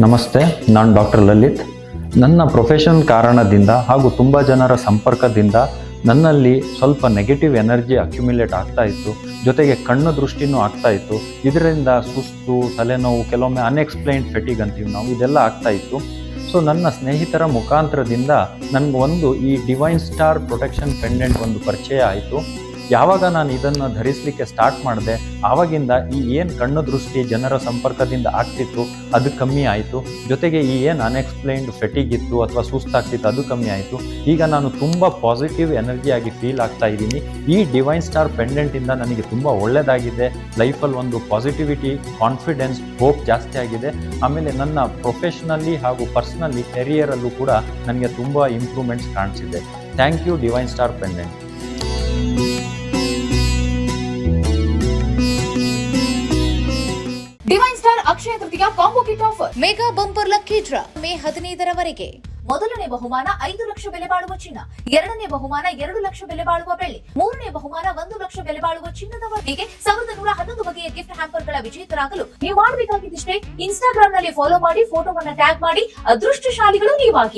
ನಮಸ್ತೆ, ನಾನು ಡಾಕ್ಟರ್ ಲಲಿತ್. ನನ್ನ ಪ್ರೊಫೆಷನಲ್ ಕಾರಣದಿಂದ ಹಾಗೂ ತುಂಬ ಜನರ ಸಂಪರ್ಕದಿಂದ ನನ್ನಲ್ಲಿ ಸ್ವಲ್ಪ ನೆಗೆಟಿವ್ ಎನರ್ಜಿ ಅಕ್ಯುಮುಲೇಟ್ ಆಗ್ತಾ ಇತ್ತು. ಜೊತೆಗೆ ಕಣ್ಣು ದೃಷ್ಟಿನೂ ಆಗ್ತಾ ಇತ್ತು. ಇದರಿಂದ ಸುಸ್ತು, ತಲೆನೋವು, ಕೆಲವೊಮ್ಮೆ ಅನ್ಎಕ್ಸ್ಪ್ಲೈನ್ಡ್ ಫೆಟಿಗ್ ಅಂತೀವಿ ನಾವು, ಇದೆಲ್ಲ ಆಗ್ತಾ ಇತ್ತು. ಸೊ ನನ್ನ ಸ್ನೇಹಿತರ ಮುಖಾಂತರದಿಂದ ನನಗೊಂದು ಈ ಡಿವೈನ್ ಸ್ಟಾರ್ ಪ್ರೊಟೆಕ್ಷನ್ ಪೆಂಡೆಂಟ್ ಒಂದು ಪರಿಚಯ ಆಯಿತು. ಯಾವಾಗ ನಾನು ಇದನ್ನು ಧರಿಸಲಿಕ್ಕೆ ಸ್ಟಾರ್ಟ್ ಮಾಡಿದೆ, ಆವಾಗಿಂದ ಈ ಏನು ಕಣ್ಣು ದೃಷ್ಟಿ ಜನರ ಸಂಪರ್ಕದಿಂದ ಆಗ್ತಿತ್ತು ಅದು ಕಮ್ಮಿ ಆಯಿತು. ಜೊತೆಗೆ ಈ ಏನು ಅನ್ಎಕ್ಸ್ಪ್ಲೈನ್ಡ್ ಫೆಟಿಗ್ ಇತ್ತು ಅಥವಾ ಸುಸ್ತಾಗ್ತಿತ್ತು ಅದು ಕಮ್ಮಿ ಆಯಿತು. ಈಗ ನಾನು ತುಂಬ ಪಾಸಿಟಿವ್ ಎನರ್ಜಿಯಾಗಿ ಫೀಲ್ ಆಗ್ತಾ ಇದ್ದೀನಿ. ಈ ಡಿವೈನ್ ಸ್ಟಾರ್ ಪೆಂಡೆಂಟಿಂದ ನನಗೆ ತುಂಬ ಒಳ್ಳೆಯದಾಗಿದೆ. ಲೈಫಲ್ಲಿ ಒಂದು ಪಾಸಿಟಿವಿಟಿ, ಕಾನ್ಫಿಡೆನ್ಸ್, ಹೋಪ್ ಜಾಸ್ತಿ ಆಗಿದೆ. ಆಮೇಲೆ ನನ್ನ ಪ್ರೊಫೆಷ್ನಲ್ಲಿ ಹಾಗೂ ಪರ್ಸ್ನಲಿ ಕೆರಿಯರಲ್ಲೂ ಕೂಡ ನನಗೆ ತುಂಬ ಇಂಪ್ರೂವ್ಮೆಂಟ್ಸ್ ಕಾಣಿಸಿದೆ. Thank you Divine Star pendant. Divine Star Akshaya Tritiya combo kit offer mega bumper lucky draw May 15ರವರೆಗೆ. ಮೊದಲನೇ ಬಹುಮಾನ 5 ಲಕ್ಷ ಬೆಲೆ ಬಾಳುವ ಚಿನ್ನ, ಎರಡನೇ ಬಹುಮಾನ 2 ಲಕ್ಷ ಬೆಲೆ ಬಾಳುವ ಬೆಳ್ಳಿ, ಮೂರನೇ ಬಹುಮಾನ 1 ಲಕ್ಷ ಬೆಲೆ ಬಾಳುವ ಚಿನ್ನದ ಹೀಗೆ 1111 ಬಗೆಯ ಗಿಫ್ಟ್ ಹ್ಯಾಂಪರ್ ಗಳ ವಿಜೇತರಾಗಲು ನೀವು ಮಾಡಬೇಕಾಗಿದ್ದಷ್ಟೇ ಇನ್ಸ್ಟಾಗ್ರಾಮ್ ನಲ್ಲಿ ಫಾಲೋ ಮಾಡಿ, ಫೋಟೋವನ್ನ ಟ್ಯಾಗ್ ಮಾಡಿ, ಅದೃಷ್ಟಶಾಲಿಗಳು ನೀವಾಗಿ.